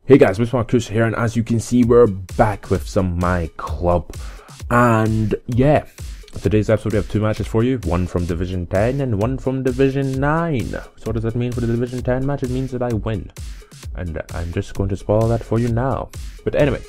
Hey guys, Mr. Marcus here, and as you can see, we're back with some My Club. And yeah, today's episode we have two matches for you, one from Division 10 and one from Division 9. So what does that mean for the Division 10 match? It means that I win. And I'm just going to spoil that for you now. But anyway,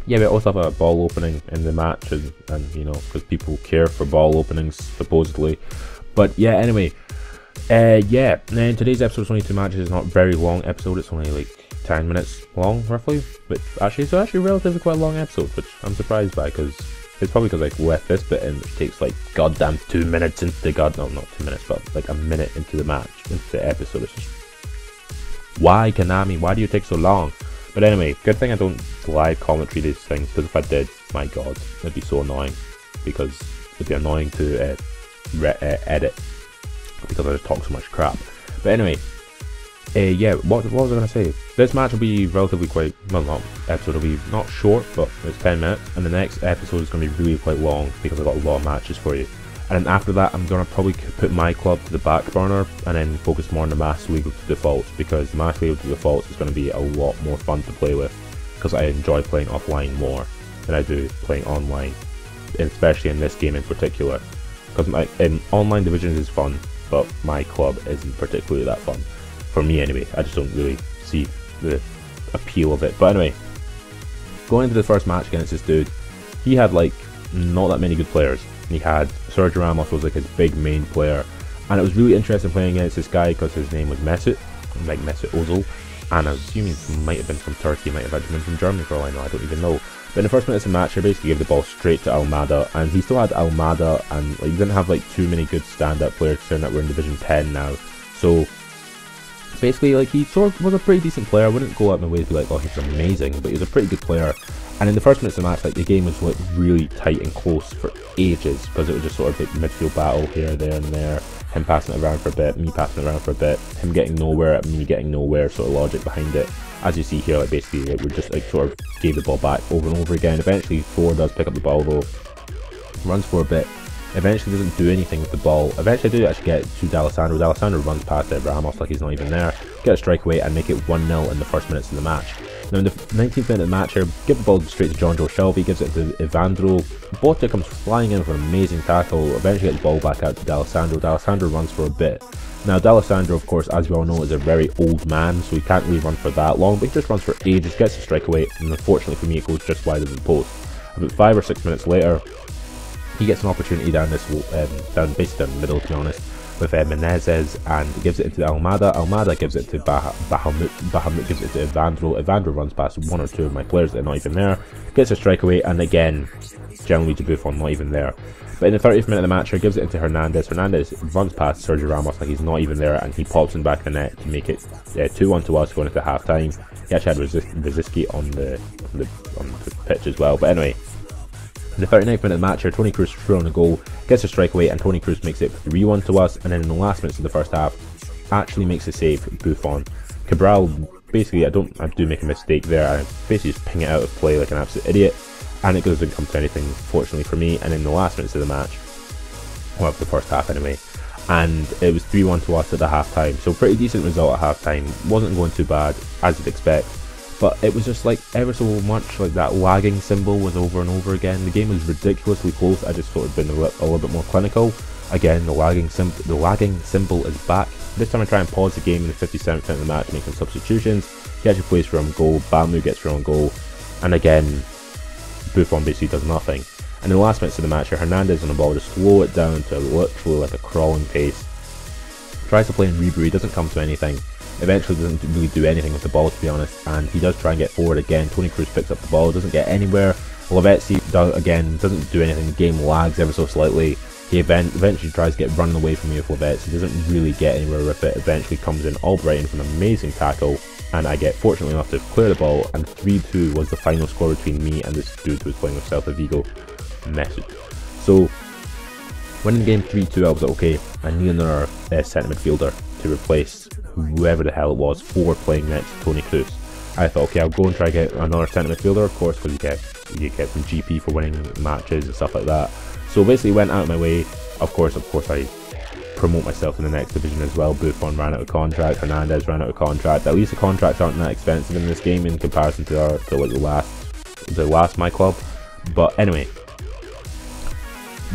yeah, we also have a ball opening in the match, and you know, because people care for ball openings, supposedly. But yeah, anyway, yeah, and today's episode is only two matches. It's not a very long episode, it's only like 10 minutes long, roughly, but actually, it's actually relatively quite a long episode, which I'm surprised by, because it's probably because I left this bit in, which takes like goddamn 2 minutes into the no, not 2 minutes, but like a minute into the match, into the episode. It's just, why, Konami, why do you take so long? But anyway, good thing I don't live commentary these things, because if I did, my god, it'd be so annoying, because it'd be annoying to edit, because I just talk so much crap. But anyway, yeah, what was I going to say? This match will be relatively quite, well, not episode will be not short, but it's 10 minutes, and the next episode is going to be really quite long, because I've got a lot of matches for you. And then after that, I'm going to probably put My Club to the back burner, and then focus more on the Master League of Defaults, because the Master League of Defaults is going to be a lot more fun to play with, because I enjoy playing offline more than I do playing online, especially in this game in particular. Because in online divisions is fun, but My Club isn't particularly that fun. For me anyway, I just don't really see the appeal of it. But anyway, going into the first match against this dude, he had like not that many good players. He had Sergio Ramos was like his big main player, and it was really interesting playing against this guy because his name was Mesut, like Mesut Ozil, and I was assuming he might have been from Turkey, might have actually been from Germany for all I know, I don't even know. But in the first minutes of the match, he basically gave the ball straight to Almada, and he still had Almada, and like, he didn't have like too many good stand-up players considering that we're in Division 10 now. So basically, like, he sort of was a pretty decent player. I wouldn't go out my way to be like, oh, he's amazing, but he was a pretty good player. And in the first minutes of the match, like, the game was like really tight and close for ages, because it was just sort of like midfield battle here, there, and there. Him passing it around for a bit, me passing it around for a bit, him getting nowhere, me getting nowhere, sort of logic behind it. As you see here, like, basically, like, we just like sort of gave the ball back over and over again. Eventually, Thor does pick up the ball though, runs for a bit. Eventually doesn't do anything with the ball. Eventually I do actually get to D'Alessandro. D'Alessandro runs past it, Ramos like he's not even there. Get a strike away and make it 1-0 in the first minutes of the match. Now in the 19th minute of the match here, give the ball straight to Jonjo Shelvey, gives it to Evandro. Botta comes flying in for an amazing tackle, eventually gets the ball back out to D'Alessandro. D'Alessandro runs for a bit. Now D'Alessandro, of course, as we all know, is a very old man, so he can't really run for that long, but he just runs for ages, gets a strike away, and unfortunately for me it goes just wide of the post. About 5 or 6 minutes later, he gets an opportunity down this, basically down the middle, to be honest, with Menezes, and gives it to Almada. Almada gives it to Bahamut. Bahamut gives it to Evandro. Evandro runs past one or two of my players that are not even there, gets a strike away, and again, Gianluigi Buffon not even there. But in the 30th minute of the match, he gives it into Hernandez. Hernandez runs past Sergio Ramos like he's not even there, and he pops him back in the net to make it 2-1 to us going into half time. He actually had Rosicky on the pitch as well. But anyway, in the 39th minute of the match here, Toni Kroos through on a goal, gets a strike away, and Toni Kroos makes it 3-1 to us. And then in the last minutes of the first half, actually makes a save, Buffon. Cabral, basically, I do make a mistake there. I basically just ping it out of play like an absolute idiot, and it doesn't come to anything, fortunately for me. And in the last minutes of the match, well, the first half anyway, and it was 3-1 to us at the half time. So pretty decent result at half time. Wasn't going too bad, as you'd expect. But it was just like ever so much like that lagging symbol was over and over again. The game was ridiculously close. I just thought it'd been a little bit more clinical. Again, the lagging symbol is back. This time I try and pause the game in the 57th minute of the match, making substitutions. He actually plays for own goal. Bamu gets for own goal, and again, Buffon basically does nothing. And in the last minutes of the match, Hernandez on the ball just slow it down to literally like a crawling pace. Tries to play in Ribery, doesn't come to anything. Eventually doesn't really do anything with the ball, to be honest, and he does try and get forward again. Toni Kroos picks up the ball, doesn't get anywhere. Lavezzi doesn't do anything. The game lags ever so slightly. He eventually tries to get running away from me with Lavezzi, doesn't really get anywhere with it. Eventually comes in Albrighton for an amazing tackle, and I get fortunately enough to clear the ball, and 3-2 was the final score between me and this dude who was playing with Celta Vigo, Mesut. So winning the game 3-2, I was like, okay, I need another centre midfielder to replace whoever the hell it was for playing next to Toni Kroos. I thought, okay, I'll go and try to get another centre midfielder, of course, because you get some GP for winning matches and stuff like that. So basically went out of my way. Of course I promote myself in the next division as well. Buffon ran out of contract, Hernandez ran out of contract. At least the contracts aren't that expensive in this game in comparison to like the last my club. But anyway,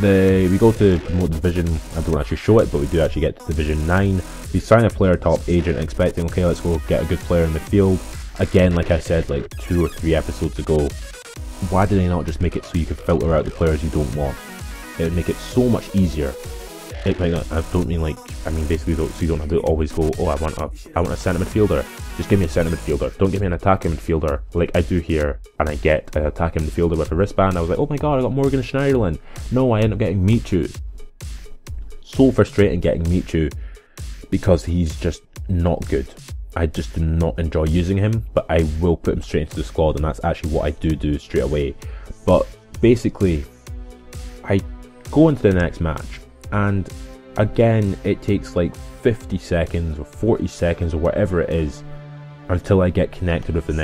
we go to promote division. I don't actually show it, but we do actually get to division 9. We sign a player top agent, expecting, okay, let's go get a good player in the field. Again, like I said like 2 or 3 episodes ago, why did they not just make it so you could filter out the players you don't want? It would make it so much easier. I don't mean like, I mean basically so you don't have to always go, oh I want a centre midfielder. Just give me a centre midfielder. Don't give me an attacking midfielder like I do here, and I get an attacking midfielder with a wristband. I was like, oh my god, I got Morgan Schneiderlin. No, I end up getting Michu. So frustrating getting Michu because he's just not good. I just do not enjoy using him, but I will put him straight into the squad, and that's actually what I do straight away. But basically, I go into the next match, and again, it takes like 50 seconds or 40 seconds or whatever it is until I get connected with the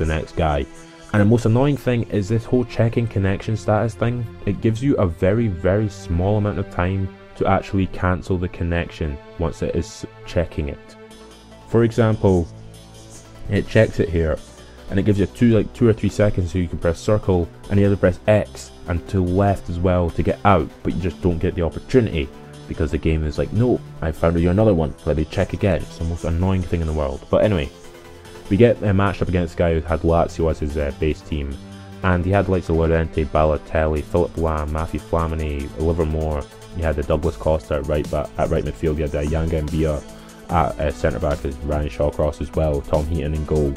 next guy. And the most annoying thing is this whole checking connection status thing. It gives you a very small amount of time to actually cancel the connection once it is checking it. For example, it checks it here, and it gives you 2 or 3 seconds, so you can press circle, and you have to press X and to left as well to get out, but you just don't get the opportunity because the game is like, no, I found you another one. Let me check again. It's the most annoying thing in the world. But anyway, we get matched up against a guy who had Lazio as his base team, and he had the likes of Llorente, Balotelli, Philip Lam, Matthew Flamini, Livermore. He had the Douglas Costa at right midfield. He had the Yanga Mbia at centre back, as Ryan Shawcross as well, Tom Heaton in goal.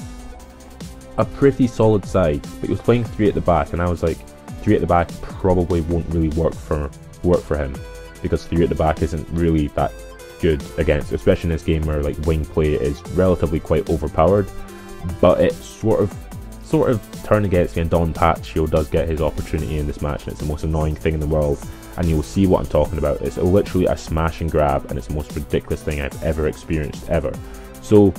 A pretty solid side, but he was playing 3 at the back, and I was like, 3 at the back probably won't really work for him, because 3 at the back isn't really that good against, especially in this game where like wing play is relatively quite overpowered. But it sort of turned against me, and Don Paccio does get his opportunity in this match, and it's the most annoying thing in the world. And you'll see what I'm talking about. It's literally a smash and grab, and it's the most ridiculous thing I've ever experienced ever. So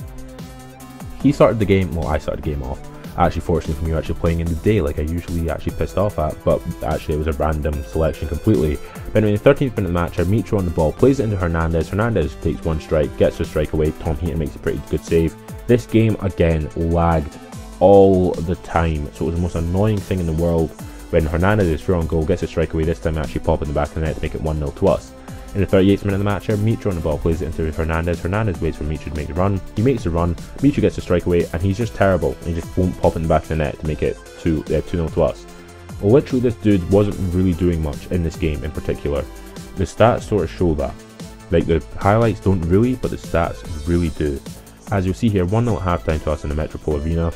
he started the game, well, I started the game off. Actually, fortunately for me, actually playing in the day like I usually actually pissed off at, but actually it was a random selection completely. But anyway, in the 13th minute of the match, Michu on the ball, plays it into Hernandez. Hernandez takes 1 strike, gets a strike away. Tom Heaton makes a pretty good save. This game again lagged all the time, so it was the most annoying thing in the world. When Hernandez is through on goal, gets a strike away, this time actually pop in the back of the net to make it 1-0 to us. In the 38th minute of the match, Michu on the ball, plays it into Hernandez. Hernandez waits for Michu to make the run. He makes the run. Michu gets a strike away, and he's just terrible. He just won't pop in the back of the net to make it 2-0 to us. Well, literally, this dude wasn't really doing much in this game in particular. The stats sort of show that. Like, the highlights don't really, but the stats really do. As you'll see here, 1-0 at halftime to us in the Metropole Arena.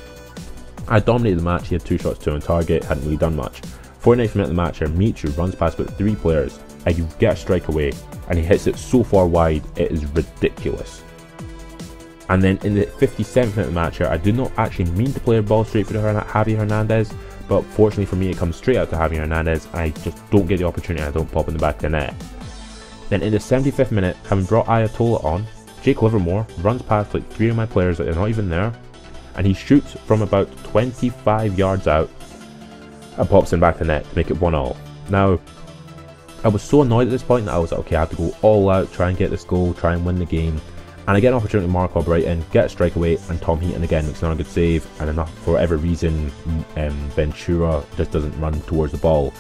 I dominated the match. He had 2 shots, 2 on target, hadn't really done much. 49th minute of the match, Michu runs past about 3 players, and you get a strike away, and he hits it so far wide, it is ridiculous. And then in the 57th minute of the match, I did not actually mean to play a ball straight for Javi Hernandez, but fortunately for me, it comes straight out to Javi Hernandez. I just don't get the opportunity, I don't pop in the back of the net. Then in the 75th minute, having brought Ayatollah on, Jake Livermore runs past like 3 of my players that are not even there, and he shoots from about 25 yards out and pops in back to the net to make it 1-1. Now, I was so annoyed at this point that I was like, okay, I have to go all out, try and get this goal, try and win the game. And I get an opportunity to mark Albright in, get a strike away, and Tom Heaton again makes another good save. And enough, for whatever reason, Ventura just doesn't run towards the ball.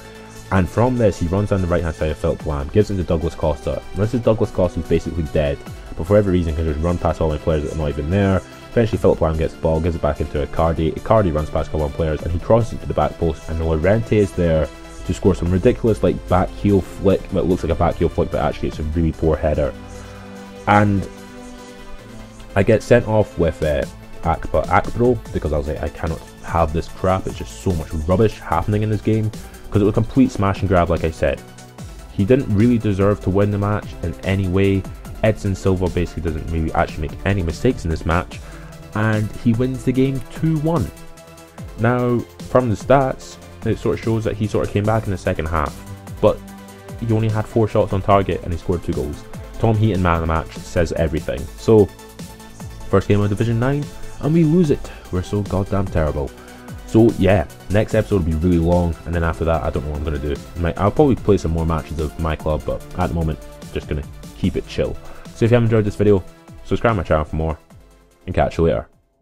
And from this, he runs down the right hand side of Philip Lam, gives it to Douglas Costa. And this is Douglas Costa who's basically dead, but for whatever reason, because he's run past all my players that are not even there. Eventually, Philip Lam gets the ball, gives it back into Icardi. Icardi runs past a couple of players, and he crosses it to the back post. And Llorente is there to score some ridiculous like back heel flick. Well, it looks like a back heel flick, but actually it's a really poor header. And I get sent off with Akpro because I was like, I cannot have this crap. It's just so much rubbish happening in this game, because it was a complete smash and grab. Like I said, he didn't really deserve to win the match in any way. Edson Silva basically doesn't really actually make any mistakes in this match, and he wins the game 2-1. Now, from the stats, it sort of shows that he sort of came back in the second half, but he only had 4 shots on target and he scored 2 goals. Tom Heaton, man of the match, says everything. So, first game of Division 9, and we lose it. We're so goddamn terrible. So yeah, next episode will be really long, and then after that, I don't know what I'm going to do. I'll probably play some more matches of my club, but at the moment, just going to keep it chill. So if you have enjoyed this video, subscribe to my channel for more, and catch you later.